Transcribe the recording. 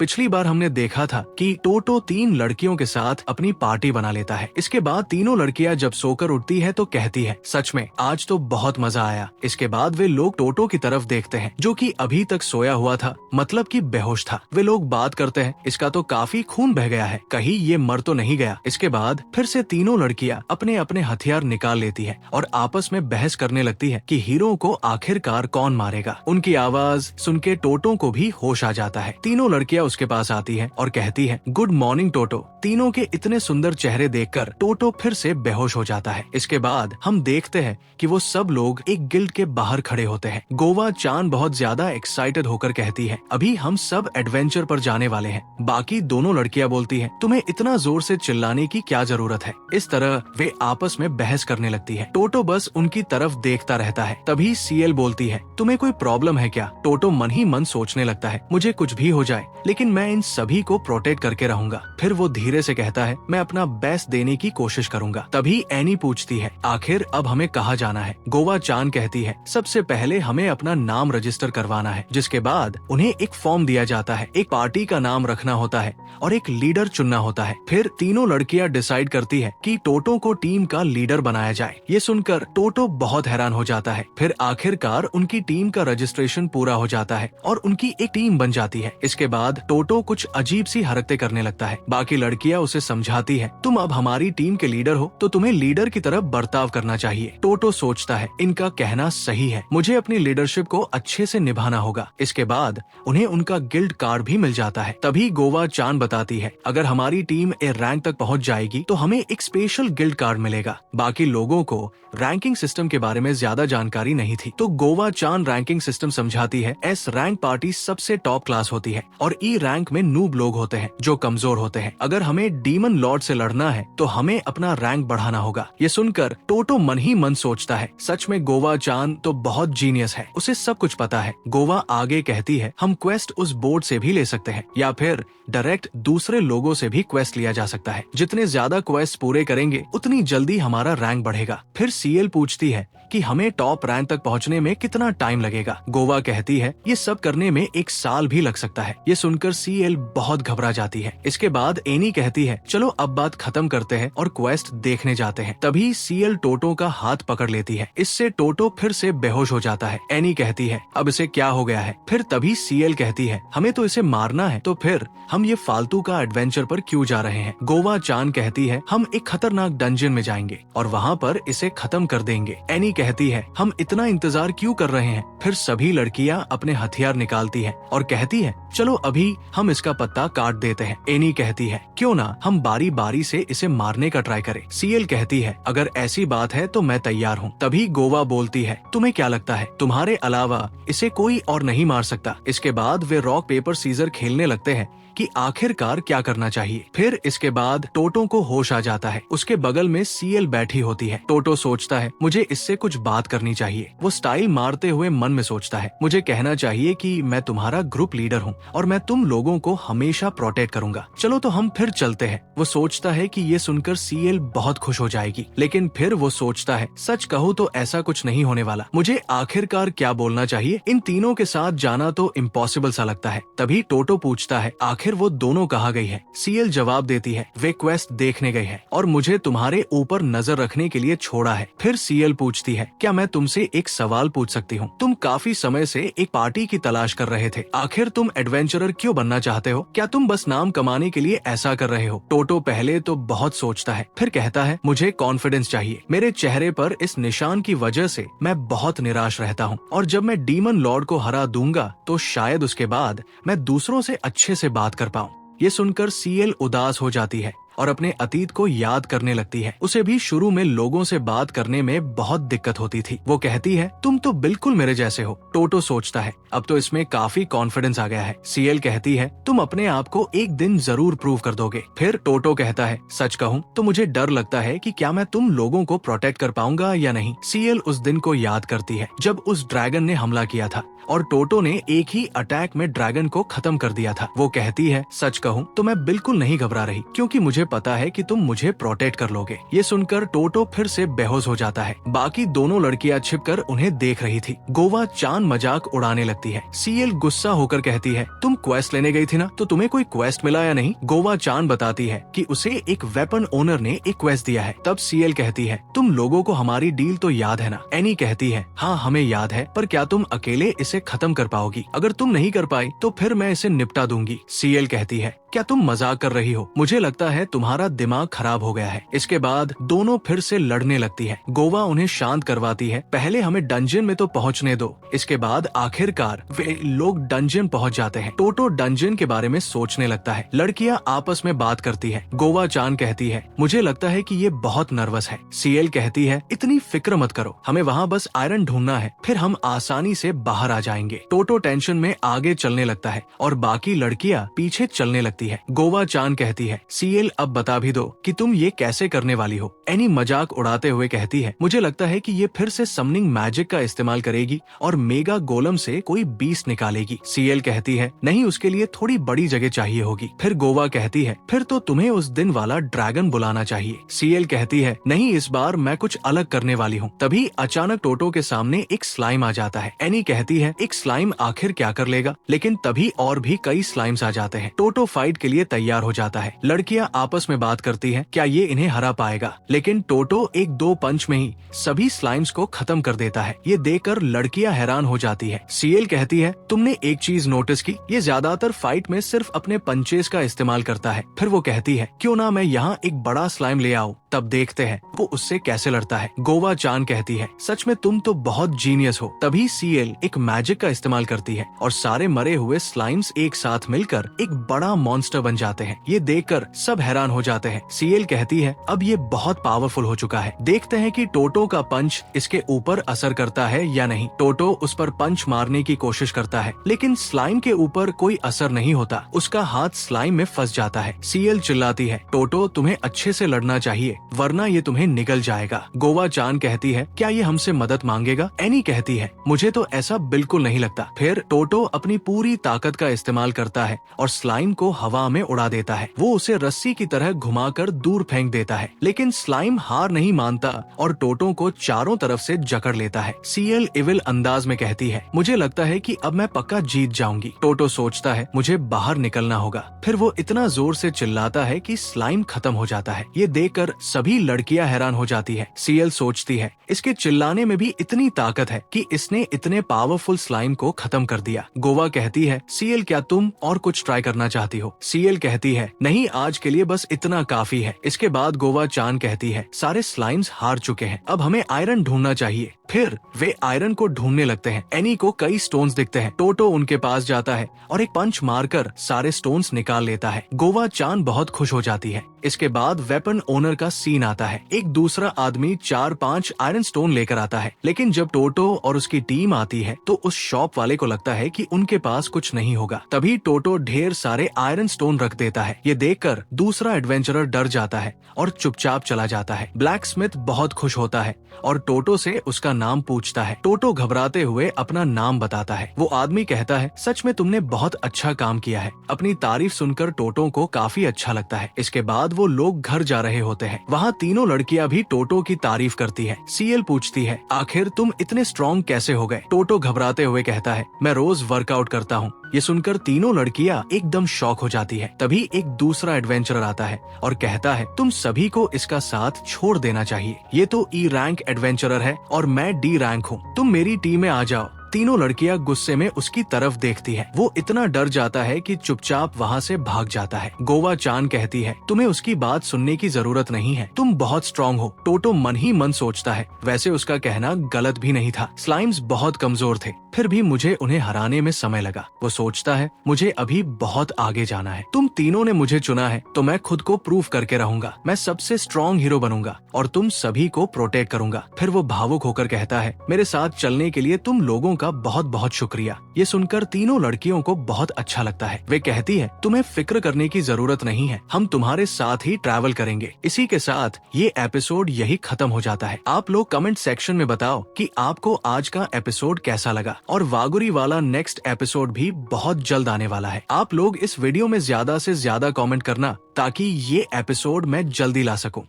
पिछली बार हमने देखा था कि टोटो 3 लड़कियों के साथ अपनी पार्टी बना लेता है। इसके बाद तीनों लड़कियां जब सोकर उठती है तो कहती है, सच में आज तो बहुत मजा आया। इसके बाद वे लोग टोटो की तरफ देखते हैं जो कि अभी तक सोया हुआ था, मतलब कि बेहोश था। वे लोग बात करते हैं, इसका तो काफी खून बह गया है, कहीं ये मर तो नहीं गया। इसके बाद फिर से तीनों लड़कियां अपने अपने हथियार निकाल लेती है और आपस में बहस करने लगती है कि हीरो को आखिरकार कौन मारेगा। उनकी आवाज सुन के टोटो को भी होश आ जाता है। तीनों लड़कियां उसके पास आती है और कहती है, गुड मॉर्निंग टोटो। तीनों के इतने सुंदर चेहरे देखकर टोटो फिर से बेहोश हो जाता है। इसके बाद हम देखते हैं कि वो सब लोग एक गिल्ड के बाहर खड़े होते हैं। गोवा चान बहुत ज्यादा एक्साइटेड होकर कहती है, अभी हम सब एडवेंचर पर जाने वाले हैं। बाकी दोनों लड़कियां बोलती हैं, तुम्हें इतना जोर से चिल्लाने की क्या जरूरत है। इस तरह वे आपस में बहस करने लगती है। टोटो बस उनकी तरफ देखता रहता है। तभी सीएल बोलती है, तुम्हें कोई प्रॉब्लम है क्या। टोटो मन ही मन सोचने लगता है, मुझे कुछ भी हो जाए लेकिन मैं इन सभी को प्रोटेक्ट करके रहूंगा। फिर वो धीरे से कहता है, मैं अपना बेस्ट देने की कोशिश करूंगा। तभी एनी पूछती है, आखिर अब हमें कहाँ जाना है। गोवा चान कहती है, सबसे पहले हमें अपना नाम रजिस्टर करवाना है, जिसके बाद उन्हें एक फॉर्म दिया जाता है। एक पार्टी का नाम रखना होता है और एक लीडर चुनना होता है। फिर तीनों लड़कियां डिसाइड करती है कि टोटो को टीम का लीडर बनाया जाए। ये सुनकर टोटो बहुत हैरान हो जाता है। फिर आखिरकार उनकी टीम का रजिस्ट्रेशन पूरा हो जाता है और उनकी एक टीम बन जाती है। इसके बाद टोटो कुछ अजीब सी हरकतें करने लगता है। बाकी लड़कियां उसे समझाती है, तुम अब हमारी टीम के लीडर हो तो तुम्हें लीडर की तरह बर्ताव करना चाहिए। टोटो सोचता है, इनका कहना सही है, मुझे अपनी लीडरशिप को अच्छे से निभाना होगा। इसके बाद उन्हें उनका गिल्ड कार्ड भी मिल जाता है। तभी गोवा चान बताती है, अगर हमारी टीम ए रैंक तक पहुंच जाएगी तो हमें एक स्पेशल गिल्ड कार्ड मिलेगा। बाकी लोगों को रैंकिंग सिस्टम के बारे में ज्यादा जानकारी नहीं थी, तो गोवा चान रैंकिंग सिस्टम समझाती है। एस रैंक पार्टी सबसे टॉप क्लास होती है और ई रैंक में नूब लोग होते हैं जो कमजोर होते हैं। अगर हमें डीमन लॉर्ड से लड़ना है तो हमें अपना रैंक बढ़ाना होगा। ये सुनकर टोटो मन ही मन सोचता है, सच में गोवा चान तो बहुत जीनियस है, उसे सब कुछ पता है। गोवा आगे कहती है, हम क्वेस्ट उस बोर्ड से भी ले सकते हैं या फिर डायरेक्ट दूसरे लोगों से भी क्वेस्ट लिया जा सकता है। जितने ज्यादा क्वेस्ट पूरे करेंगे उतनी जल्दी हमारा रैंक बढ़ेगा। फिर सीएल पूछती है कि हमें टॉप रैंक तक पहुंचने में कितना टाइम लगेगा। गोवा कहती है, ये सब करने में 1 साल भी लग सकता है। ये सुनकर सीएल बहुत घबरा जाती है। इसके बाद एनी कहती है, चलो अब बात खत्म करते हैं और क्वेस्ट देखने जाते हैं। तभी सीएल टोटो का हाथ पकड़ लेती है। इससे टोटो फिर से बेहोश हो जाता है। एनी कहती है, अब इसे क्या हो गया है। फिर तभी सीएल कहती है, हमें तो इसे मारना है, तो फिर हम ये फालतू का एडवेंचर पर क्यों जा रहे हैं। गोवा चान कहती है, हम एक खतरनाक डंजन में जाएंगे और वहाँ पर इसे खत्म कर देंगे। एनी कहती है, हम इतना इंतजार क्यों कर रहे हैं। फिर सभी लड़कियां अपने हथियार निकालती हैं और कहती है, चलो अभी हम इसका पत्ता काट देते हैं। एनी कहती है, क्यों ना हम बारी बारी से इसे मारने का ट्राई करें। सीएल कहती है, अगर ऐसी बात है तो मैं तैयार हूँ। तभी गोवा बोलती है, तुम्हें क्या लगता है तुम्हारे अलावा इसे कोई और नहीं मार सकता। इसके बाद वे रॉक पेपर सीजर खेलने लगते हैं कि आखिरकार क्या करना चाहिए। फिर इसके बाद टोटो को होश आ जाता है। उसके बगल में सीएल बैठी होती है। टोटो सोचता है, मुझे इससे कुछ बात करनी चाहिए। वो स्टाइल मारते हुए मन में सोचता है, मुझे कहना चाहिए कि मैं तुम्हारा ग्रुप लीडर हूँ और मैं तुम लोगों को हमेशा प्रोटेक्ट करूंगा। चलो तो हम फिर चलते हैं। वो सोचता है कि ये सुनकर सीएल बहुत खुश हो जाएगी, लेकिन फिर वो सोचता है, सच कहूँ तो ऐसा कुछ नहीं होने वाला। मुझे आखिरकार क्या बोलना चाहिए। इन तीनों के साथ जाना तो इम्पॉसिबल सा लगता है। तभी टोटो पूछता है, आखिर वो दोनों कहाँ गई है। सीएल जवाब देती है, वे क्वेस्ट देखने गई है और मुझे तुम्हारे ऊपर नजर रखने के लिए छोड़ा है। फिर सीएल पूछती है, क्या मैं तुमसे एक सवाल पूछ सकती हूँ। तुम काफी समय से एक पार्टी की तलाश कर रहे थे, आखिर तुम एडवेंचरर क्यों बनना चाहते हो। क्या तुम बस नाम कमाने के लिए ऐसा कर रहे हो। टोटो पहले तो बहुत सोचता है, फिर कहता है, मुझे कॉन्फिडेंस चाहिए। मेरे चेहरे पर इस निशान की वजह से मैं बहुत निराश रहता हूँ और जब मैं डीमन लॉर्ड को हरा दूंगा तो शायद उसके बाद मैं दूसरों से अच्छे से बात कर पाऊं। ये सुनकर सीएल उदास हो जाती है और अपने अतीत को याद करने लगती है। उसे भी शुरू में लोगों से बात करने में बहुत दिक्कत होती थी। वो कहती है, तुम तो बिल्कुल मेरे जैसे हो। टोटो सोचता है, अब तो इसमें काफी कॉन्फिडेंस आ गया है। सीएल कहती है, तुम अपने आप को एक दिन जरूर प्रूव कर दोगे। फिर टोटो कहता है, सच कहूँ तो मुझे डर लगता है कि क्या मैं तुम लोगों को प्रोटेक्ट कर पाऊंगा या नहीं। सीएल उस दिन को याद करती है जब उस ड्रैगन ने हमला किया था और टोटो ने एक ही अटैक में ड्रैगन को खत्म कर दिया था। वो कहती है, सच कहूँ तो मैं बिल्कुल नहीं घबरा रही, क्योंकि मुझे पता है कि तुम मुझे प्रोटेक्ट कर लोगे। ये सुनकर टोटो फिर से बेहोश हो जाता है। बाकी दोनों लड़कियां छिपकर उन्हें देख रही थी। गोवा चान मजाक उड़ाने लगती है। सीएल गुस्सा होकर कहती है, तुम क्वेस्ट लेने गई थी ना, तो तुम्हें कोई क्वेस्ट मिला या नहीं? गोवा चान बताती है कि उसे एक वेपन ओनर ने एक क्वेस्ट दिया है। तब सीएल कहती है, तुम लोगों को हमारी डील तो याद है ना? एनी कहती है, हाँ हमें याद है, पर क्या तुम अकेले इसे खत्म कर पाओगी? अगर तुम नहीं कर पाई तो फिर मैं इसे निपटा दूंगी। सीएल कहती है, क्या तुम मजाक कर रही हो? मुझे लगता है तुम्हारा दिमाग खराब हो गया है। इसके बाद दोनों फिर से लड़ने लगती है। गोवा उन्हें शांत करवाती है, पहले हमें डंजन में तो पहुंचने दो। इसके बाद आखिरकार वे लोग डंजन पहुंच जाते हैं। टोटो डंजन के बारे में सोचने लगता है। लड़कियां आपस में बात करती है। गोवा चान कहती है, मुझे लगता है कि ये बहुत नर्वस है। सीएल कहती है, इतनी फिक्र मत करो, हमें वहाँ बस आयरन ढूंढना है, फिर हम आसानी से बाहर आ जाएंगे। टोटो टेंशन में आगे चलने लगता है और बाकी लड़कियां पीछे चलने लगती है। गोवा चान कहती है, सीएल अब बता भी दो कि तुम ये कैसे करने वाली हो? एनी मजाक उड़ाते हुए कहती है, मुझे लगता है कि ये फिर से समनिंग मैजिक का इस्तेमाल करेगी और मेगा गोलम से कोई बीस्ट निकालेगी। सीएल कहती है, नहीं, उसके लिए थोड़ी बड़ी जगह चाहिए होगी। फिर गोवा कहती है, फिर तो तुम्हें उस दिन वाला ड्रैगन बुलाना चाहिए। सीएल कहती है, नहीं, इस बार मैं कुछ अलग करने वाली हूँ। तभी अचानक टोटो के सामने एक स्लाइम आ जाता है। एनी कहती है, एक स्लाइम आखिर क्या कर लेगा? लेकिन तभी और भी कई स्लाइम्स आ जाते हैं। टोटो फाइट के लिए तैयार हो जाता है। लड़कियां आपस में बात करती हैं, क्या ये इन्हें हरा पाएगा? लेकिन टोटो एक दो पंच में ही सभी स्लाइम्स को खत्म कर देता है। ये देखकर लड़कियां हैरान हो जाती है। सीएल कहती है, तुमने एक चीज नोटिस की? ये ज्यादातर फाइट में सिर्फ अपने पंचेस का इस्तेमाल करता है। फिर वो कहती है, क्यों ना मैं यहाँ एक बड़ा स्लाइम ले आऊं, तब देखते हैं वो उससे कैसे लड़ता है। गोवा चान कहती है, सच में तुम तो बहुत जीनियस हो। तभी सीएल एक मैजिक का इस्तेमाल करती है और सारे मरे हुए स्लाइम्स एक साथ मिलकर एक बड़ा मॉन्स्टर बन जाते हैं। ये देखकर सब हैरान हो जाते हैं। सीएल कहती है, अब ये बहुत पावरफुल हो चुका है, देखते हैं कि टोटो का पंच इसके ऊपर असर करता है या नहीं। टोटो उस पर पंच मारने की कोशिश करता है, लेकिन स्लाइम के ऊपर कोई असर नहीं होता। उसका हाथ स्लाइम में फंस जाता है। सीएल चिल्लाती है, टोटो तुम्हें अच्छे से लड़ना चाहिए, वरना ये तुम्हें निगल जाएगा। गोवा चान कहती है, क्या ये हमसे मदद मांगेगा? एनी कहती है, मुझे तो ऐसा बिल्कुल नहीं लगता। फिर टोटो अपनी पूरी ताकत का इस्तेमाल करता है और स्लाइम को हवा में उड़ा देता है। वो उसे रस्सी की तरह घुमाकर दूर फेंक देता है, लेकिन स्लाइम हार नहीं मानता और टोटो को चारों तरफ से जकड़ लेता है। सीएल इविल अंदाज में कहती है, मुझे लगता है कि अब मैं पक्का जीत जाऊंगी। टोटो सोचता है, मुझे बाहर निकलना होगा। फिर वो इतना जोर से चिल्लाता है कि स्लाइम खत्म हो जाता है। ये देखकर सभी लड़कियां हैरान हो जाती है। सीएल सोचती है, इसके चिल्लाने में भी इतनी ताकत है कि इसने इतने पावरफुल स्लाइम को खत्म कर दिया। गोवा कहती है, सीएल क्या तुम और कुछ ट्राई करना चाहती हो? सीएल कहती है, नहीं, आज के लिए बस इतना काफी है। इसके बाद गोवा चान कहती है, सारे स्लाइम्स हार चुके हैं, अब हमें आयरन ढूंढना चाहिए। फिर वे आयरन को ढूंढने लगते हैं। एनी को कई स्टोन्स दिखते हैं। टोटो उनके पास जाता है और एक पंच मारकर सारे स्टोन्स निकाल लेता है। गोवा चान बहुत खुश हो जाती है। इसके बाद वेपन ओनर का सीन आता है। एक दूसरा आदमी 4-5 आयरन स्टोन लेकर आता है, लेकिन जब टोटो और उसकी टीम आती है तो उस शॉप वाले को लगता है कि उनके पास कुछ नहीं होगा। तभी टोटो ढेर सारे आयरन स्टोन रख देता है। ये देखकर दूसरा एडवेंचरर डर जाता है और चुपचाप चला जाता है। ब्लैक स्मिथ बहुत खुश होता है और टोटो से उसका नाम पूछता है। टोटो घबराते हुए अपना नाम बताता है। वो आदमी कहता है, सच में तुमने बहुत अच्छा काम किया है। अपनी तारीफ सुनकर टोटो को काफी अच्छा लगता है। इसके बाद वो लोग घर जा रहे होते हैं। वहाँ तीनों लड़कियां भी टोटो की तारीफ करती है। सीएल पूछती है, आखिर तुम इतने स्ट्रॉन्ग कैसे हो गए? टोटो घबराते हुए कहता है, मैं रोज वर्कआउट करता हूँ। ये सुनकर तीनों लड़कियां एकदम शॉक हो जाती है। तभी एक दूसरा एडवेंचरर आता है और कहता है, तुम सभी को इसका साथ छोड़ देना चाहिए। ये तो ई रैंक एडवेंचरर है और मैं डी रैंक हूँ, तुम मेरी टीम में आ जाओ। तीनों लड़कियां गुस्से में उसकी तरफ देखती है। वो इतना डर जाता है कि चुपचाप वहाँ से भाग जाता है। गोवा चान कहती है, तुम्हें उसकी बात सुनने की जरूरत नहीं है, तुम बहुत स्ट्रॉन्ग हो। टोटो मन ही मन सोचता है, वैसे उसका कहना गलत भी नहीं था। स्लाइम्स बहुत कमजोर थे, फिर भी मुझे उन्हें हराने में समय लगा। वो सोचता है, मुझे अभी बहुत आगे जाना है। तुम तीनों ने मुझे चुना है तो मैं खुद को प्रूव करके रहूंगा। मैं सबसे स्ट्रॉन्ग हीरो बनूंगा और तुम सभी को प्रोटेक्ट करूंगा। फिर वो भावुक होकर कहता है, मेरे साथ चलने के लिए तुम लोगों का बहुत बहुत शुक्रिया। ये सुनकर तीनों लड़कियों को बहुत अच्छा लगता है। वे कहती है, तुम्हें फिक्र करने की जरूरत नहीं है, हम तुम्हारे साथ ही ट्रैवल करेंगे। इसी के साथ ये एपिसोड यही खत्म हो जाता है। आप लोग कमेंट सेक्शन में बताओ कि आपको आज का एपिसोड कैसा लगा। और वागुरी वाला नेक्स्ट एपिसोड भी बहुत जल्द आने वाला है। आप लोग इस वीडियो में ज्यादा से ज्यादा कमेंट करना ताकि ये एपिसोड मैं जल्दी ला सकूं।